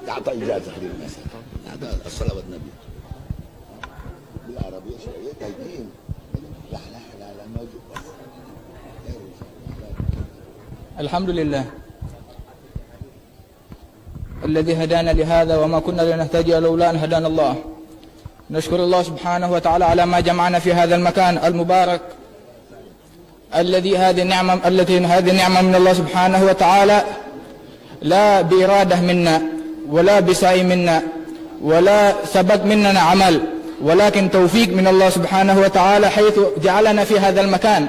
تعطى إجازة للناس هذا الصلاة والنبي بالعربية شوية تايتين لا لا لا لا موجود بس. الحمد لله الذي هدانا لهذا وما كنا لنهتدي لولا أن هدانا الله. نشكر الله سبحانه وتعالى على ما جمعنا في هذا المكان المبارك هذه النعمة من الله سبحانه وتعالى، لا بإرادة منا ولا بسعي منا ولا سبق مننا عمل، ولكن توفيق من الله سبحانه وتعالى حيث جعلنا في هذا المكان.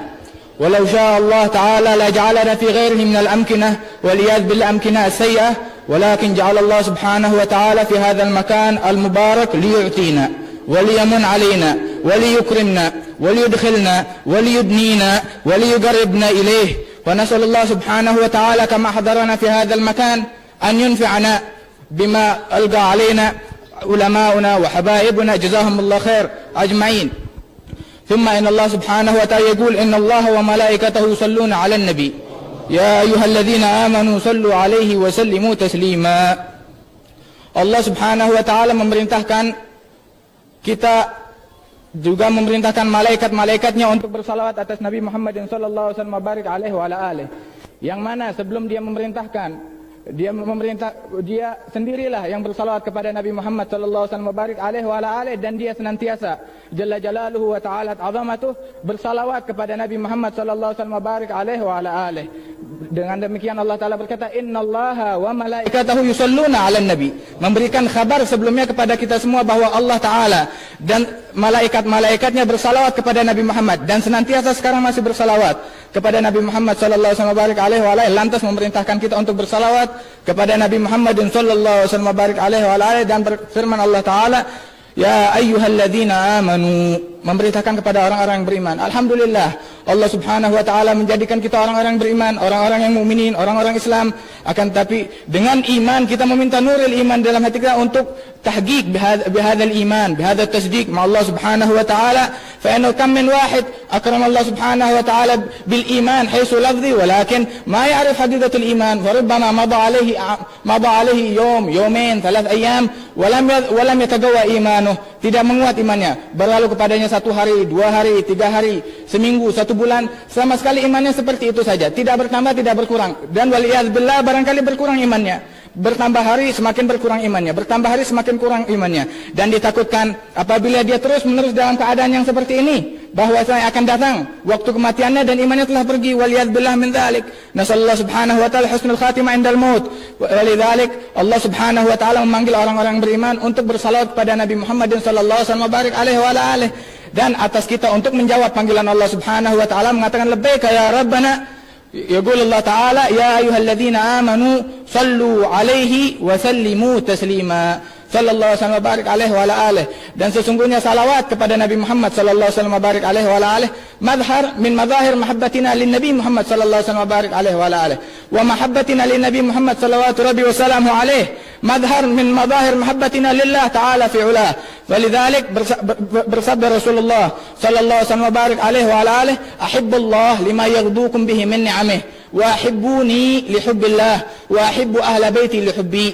ولو شاء الله تعالى لجعلنا في غيره من الأمكنة والعياذ بالله أمكنة السيئة، ولكن جعل الله سبحانه وتعالى في هذا المكان المبارك ليعطينا وليمن علينا وليكرمنا وليدخلنا وليدنينا وليقربنا إليه. ونسأل الله سبحانه وتعالى كما حضرنا في هذا المكان أن ينفعنا بما ألقى علينا علماؤنا وحبائبنا جزاهم الله خير أجمعين. ثم إن الله سبحانه وتعالى يقول إن الله وملائكته يصلون على النبي يا أيها الذين آمنوا صلوا عليه وسلموا تسليما. Allah subhanahu wa ta'ala memerintahkan kita, juga memerintahkan malaikat-malaikatnya untuk bersalawat atas Nabi Muhammad sallallahu alaihi wasallam barik alaihi wa ala alihi. Yang mana sebelum dia memerintahkan, dia sendirilah yang bersalawat kepada Nabi Muhammad sallallahu alaihi wasallam barik alaihi wa ala alihi, dan dia senantiasa jalla jalaluhu wa ta'ala azamatuh bersalawat kepada Nabi Muhammad sallallahu alaihi wasallam barik alaihi wa ala alihi. Dengan demikian Allah Ta'ala berkata innallaha wa malaikatahu yusalluna 'alan nabi, memberikan kabar sebelumnya kepada kita semua bahwa Allah Ta'ala dan malaikat-malaikatnya bersalawat kepada Nabi Muhammad, dan senantiasa sekarang masih bersalawat kepada Nabi Muhammad sallallahu alaihi wasallam barik alaihi wa alihi. Lantas memerintahkan kita untuk bersalawat kepada Nabi Muhammad sallallahu alaihi wasallam barik alaihi wa alihi, dan berfirman Allah Ta'ala ya ayyuhalladzina amanu, memberitakan kepada orang-orang yang beriman. Alhamdulillah Allah subhanahu wa ta'ala menjadikan kita orang-orang beriman, orang-orang yang mukminin, orang-orang Islam. Akan tapi dengan iman kita meminta nuril iman dalam hati kita untuk tahqiq bihadzal iman, bihadzal tasdiq ma Allah subhanahu wa ta'ala. Fa inna kam min wahid akram Allah subhanahu wa ta'ala bil iman haitsu lafzi walakin ma ya'rif haqiqatul iman, wa rubbama mada alayhi yawm yawmain thalath ayyam wa lam yataqawwa imanuh, tidak menguat imannya, berlalu kepadanya 1 hari, 2 hari, 3 hari, seminggu, 1 bulan, sama sekali imannya seperti itu saja, tidak bertambah, tidak berkurang. Dan waliyadzubillah barangkali berkurang imannya, bertambah hari semakin berkurang imannya, bertambah hari semakin kurang imannya. Dan ditakutkan apabila dia terus menerus dalam keadaan yang seperti ini, bahwasanya akan datang waktu kematiannya dan imannya telah pergi. Waliyadzubillah min dzalik. Nasallallahu subhanahu wa ta'ala husnul khatimah indal maut. Walidzalik Allah subhanahu wa ta'ala memanggil orang-orang beriman untuk bersalawat kepada Nabi Muhammad sallallahu alaihi wasallam barik alaihi wa alihi. Dan atas kita untuk menjawab panggilan Allah subhanahu wa ta'ala mengatakan labbaika ya rabbana. Yaqul Allah Ta'ala ya ayyuhalladzina amanu sallu alaihi wa sallimu taslima. Sallallahu alaihi wasallam barik alaihi wa ala alihi. Dan sesungguhnya salawat kepada Nabi Muhammad sallallahu alaihi wasallam barik alaihi wa ala alihi madhar min madahir mahabbatina lin Nabi Muhammad sallallahu alaihi wasallam barik alaihi wa ala alihi. Wa mahabbatina lin Nabi Muhammad sallallahu rabbi wa salamu alaihi madhar min madahir mahabbatina lillah ta'ala fi ulah. Walidzalik bersabda Rasulullah sallallahu alaihi wasallam barik alaihi wa ala alihi ahibbullah lima yaghdukum bihi min ni'amihi wa ahibbuni li hubbillah wa ahibbu ahla baiti li hubbi.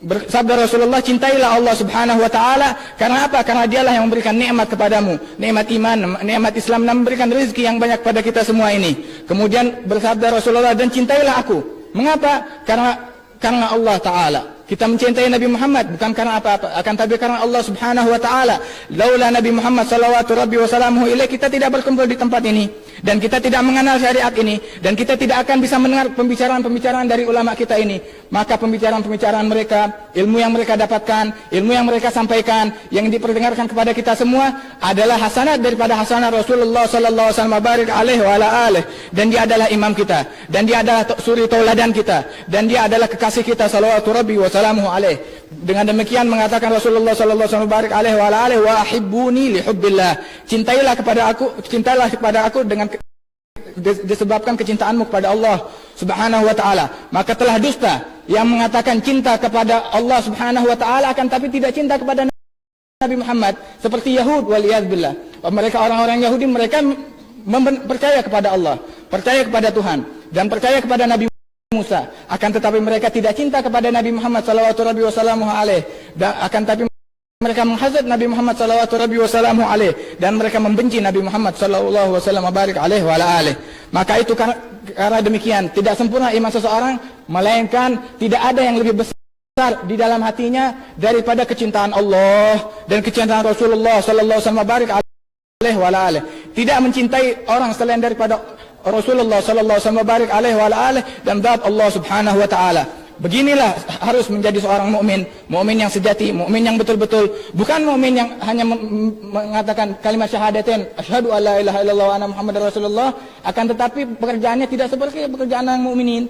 Bersabda Rasulullah, cintailah Allah subhanahu wa ta'ala. Karena apa? Karena dialah yang memberikan nikmat kepadamu, nikmat iman, nikmat Islam, dan memberikan rezeki yang banyak pada kita semua ini. Kemudian bersabda Rasulullah, dan cintailah aku. Mengapa? Karena Allah Ta'ala. Kita mencintai Nabi Muhammad bukan karena apa-apa, akan tapi karena Allah subhanahu wa ta'ala. Laula Nabi Muhammad sallallahu rabbi wa salamuhu ilaih, kita tidak berkumpul di tempat ini, dan kita tidak mengenal syariat ini, dan kita tidak akan bisa mendengar pembicaraan-pembicaraan dari ulama kita ini. Maka pembicaraan-pembicaraan mereka, ilmu yang mereka dapatkan, ilmu yang mereka sampaikan, yang diperdengarkan kepada kita semua adalah hasanat daripada hasanat Rasulullah sallallahu alaihi wasallam barik alaihi wa ala alihi. Dan dia adalah imam kita, dan dia adalah suri tauladan kita, dan dia adalah kekasih kita sallallahu rabbi wa salamuhu alaih. Dengan demikian mengatakan Rasulullah sallallahu alaihi wasallam barik alaihi wa ala alihi wa ahibbuni li hubbillah. Cintailah kepada aku dengan disebabkan kecintaanmu kepada Allah subhanahu wa ta'ala. Maka telah dusta yang mengatakan cinta kepada Allah subhanahu wa ta'ala akan tapi tidak cinta kepada Nabi Muhammad, seperti Yahud waliyadzubillah. Mereka orang-orang Yahudi, mereka percaya kepada Allah, percaya kepada Tuhan, dan percaya kepada Nabi Musa, akan tetapi mereka tidak cinta kepada Nabi Muhammad sallallahu alaihi wasallam, dan akan tetapi mereka menghasad Nabi Muhammad sallallahu alaihi wasallam dan mereka membenci Nabi Muhammad sallallahu alaihi wasallam barik alaihi wa alihi. Maka itu karena demikian tidak sempurna iman seseorang, melainkan tidak ada yang lebih besar di dalam hatinya daripada kecintaan Allah dan kecintaan Rasulullah sallallahu alaihi wasallam barik alaihi wa alihi. Tidak mencintai orang selain daripada Rasulullah sallallahu alaihi wasallam barik alaihi wa alihi dan zat Allah Subhanahu wa taala. Beginilah harus menjadi seorang mukmin, mukmin yang sejati, mukmin yang betul-betul, bukan mukmin yang hanya mengatakan kalimat syahadatain asyhadu alla ilaha illallah wa anna muhammadar rasulullah, akan tetapi pekerjaannya tidak seperti pekerjaan orang mukminin.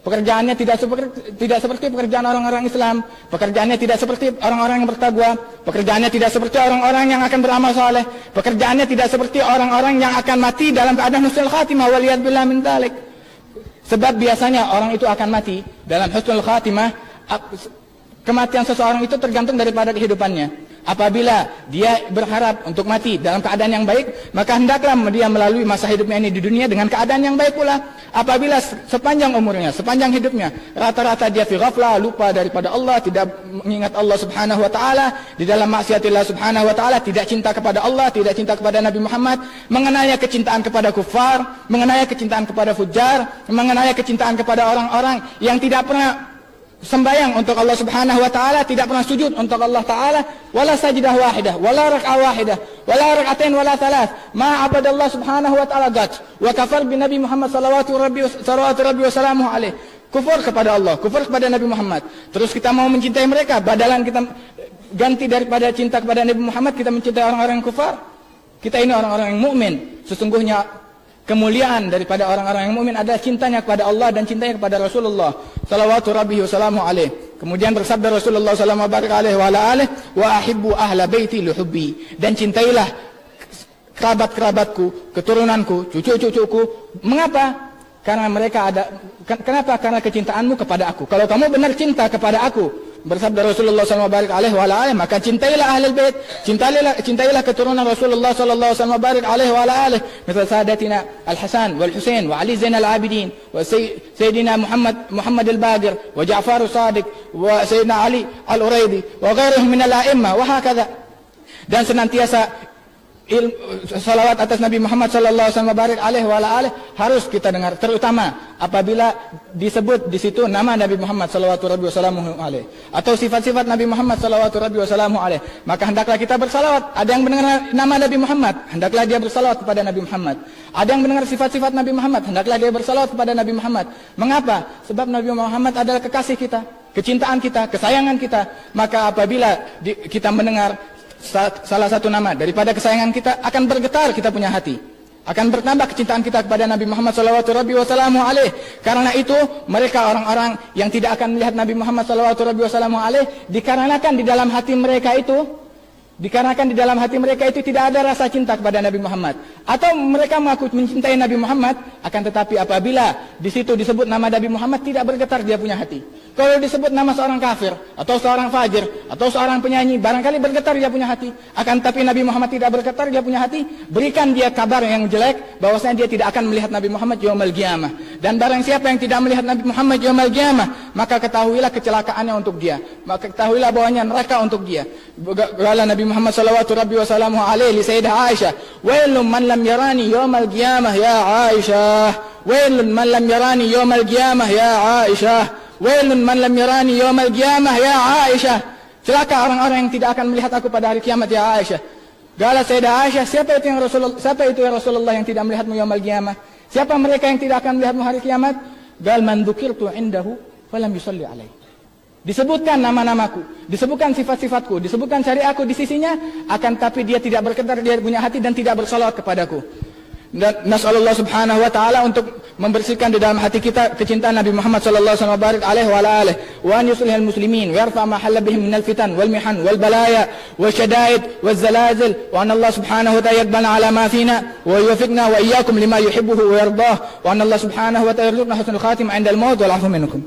Pekerjaannya tidak seperti pekerjaan orang-orang Islam. Pekerjaannya tidak seperti orang-orang yang bertakwa. Pekerjaannya tidak seperti orang-orang yang akan beramal saleh. Pekerjaannya tidak seperti orang-orang yang akan mati dalam keadaan husnul khatimah, waliyadzubillah min dzalik. Sebab biasanya orang itu akan mati dalam husnul khatimah. Kematian seseorang itu tergantung daripada kehidupannya. Apabila dia berharap untuk mati dalam keadaan yang baik, maka hendaklah dia melalui masa hidupnya ini di dunia dengan keadaan yang baik pula. Apabila sepanjang umurnya, sepanjang hidupnya, rata-rata dia fi ghaflah, lupa daripada Allah, tidak mengingat Allah Subhanahu wa taala, di dalam maksiatillah Subhanahu wa taala, tidak cinta kepada Allah, tidak cinta kepada Nabi Muhammad, mengenai kecintaan kepada kufar, mengenai kecintaan kepada fujar, mengenai kecintaan kepada orang-orang yang tidak pernah sembayang untuk Allah Subhanahu wa taala, tidak pernah sujud untuk Allah taala, wala sajdah wahidah, wala rak'ah wahidah, wala rak'atain wala thalath, ma abada Allah Subhanahu wa taala gat, wa kafar bi Nabi Muhammad sallallahu rabbi wa salamuhu alaihi. Kufur kepada Allah, kufur kepada Nabi Muhammad. Terus kita mau mencintai mereka, badalan kita ganti daripada cinta kepada Nabi Muhammad, kita mencintai orang-orang yang kufar. Kita ini orang-orang yang mukmin. Sesungguhnya kemuliaan daripada orang-orang yang mukmin adalah cintanya kepada Allah dan cintanya kepada Rasulullah sallallahu rabbi wa salamu alaihi. Kemudian bersabda Rasulullah sallallahu alaihi wa alihi, wa ahibbu ahla baiti li hubbi, dan cintailah kerabat-kerabatku, keturunanku, cucu-cucuku. Mengapa? Karena mereka ada. Kenapa? Karena kecintaanmu kepada aku. Kalau kamu benar cinta kepada aku, bersabda Rasulullah sallallahu alaihi wa alihi, maka cintailah ahlul bait, cintailah keturunan Rasulullah sallallahu alaihi wa alihi, misal sadatina Al-Hasan wal Husain wa Ali Zainal Abidin wa Sayyidina Muhammad Al-Baqir wa Ja'far As-Sadiq wa Sayyidina Ali Al-Uraidi wa ghairihim min al-a'imma wa hakadha. Dan senantiasa salawat atas Nabi Muhammad sallallahu alaihi wa alihi harus kita dengar, terutama apabila disebut di situ nama Nabi Muhammad sallallahu alaihi atau sifat-sifat Nabi Muhammad sallallahu alaihi, maka hendaklah kita bersalawat. Ada yang mendengar nama Nabi Muhammad, hendaklah dia bersalawat kepada Nabi Muhammad. Ada yang mendengar sifat-sifat Nabi Muhammad, hendaklah dia bersalawat kepada Nabi Muhammad. Mengapa? Sebab Nabi Muhammad adalah kekasih kita, kecintaan kita, kesayangan kita. Maka apabila kita mendengar salah satu nama daripada kesayangan kita, akan bergetar kita punya hati, akan bertambah kecintaan kita kepada Nabi Muhammad sallallahu alaihi. Karena itu mereka orang-orang yang tidak akan melihat Nabi Muhammad sallallahu alaihi dikarenakan di dalam hati mereka itu tidak ada rasa cinta kepada Nabi Muhammad, atau mereka mengaku mencintai Nabi Muhammad, akan tetapi apabila di situ disebut nama Nabi Muhammad tidak bergetar dia punya hati. Kalau disebut nama seorang kafir atau seorang fajir atau seorang penyanyi, barangkali bergetar dia punya hati. Akan tetapi Nabi Muhammad tidak bergetar dia punya hati. Berikan dia kabar yang jelek bahwasanya dia tidak akan melihat Nabi Muhammad yaumul qiyamah. Dan barang siapa yang tidak melihat Nabi Muhammad yaumul qiyamah, maka ketahuilah kecelakaannya untuk dia. Maka ketahuilah bahwanya neraka untuk dia. Kala Nabi Muhammad sallallahu alaihi li Sayyidah Aisyah, "Wailun man lam yarani yaumul qiyamah ya Aisyah. Wailun man lam yarani yaumul qiyamah ya Aisyah. Wailun man lam yarani yawmal qiyamah ya Aisyah." Celaka orang-orang yang tidak akan melihat aku pada hari kiamat ya Aisyah. Gala Sayyidah Aisyah, siapa itu ya Rasulullah yang tidak melihatmu yawmal qiyamah? Siapa mereka yang tidak akan melihatmu hari kiamat? Gal man dzukirtu indahu falam yusalli alaihi. Disebutkan nama-namaku, disebutkan sifat-sifatku, disebutkan syariatku di sisinya, akan tapi dia tidak bergetar, dia punya hati dan tidak bersalawat kepadaku. Dan nasallallahu subhanahu wa ta'ala untuk membersihkan di dalam hati kita kecintaan Nabi Muhammad sallallahu alaihi wa alihi wa an yuslihal muslimin wa yarfa ma halla bihim minal fitan wal mihan wal balaya wasyada'id wal zalazil wa an Allah subhanahu wa ta'ala yaqbalna ala ma fina wa yuwaffiqna wa iyyakum lima yuhibbuhu wa yardah wa an Allah subhanahu wa ta'ala yarzuqna husnul khatimah 'inda al-maut wal 'afwu minkum.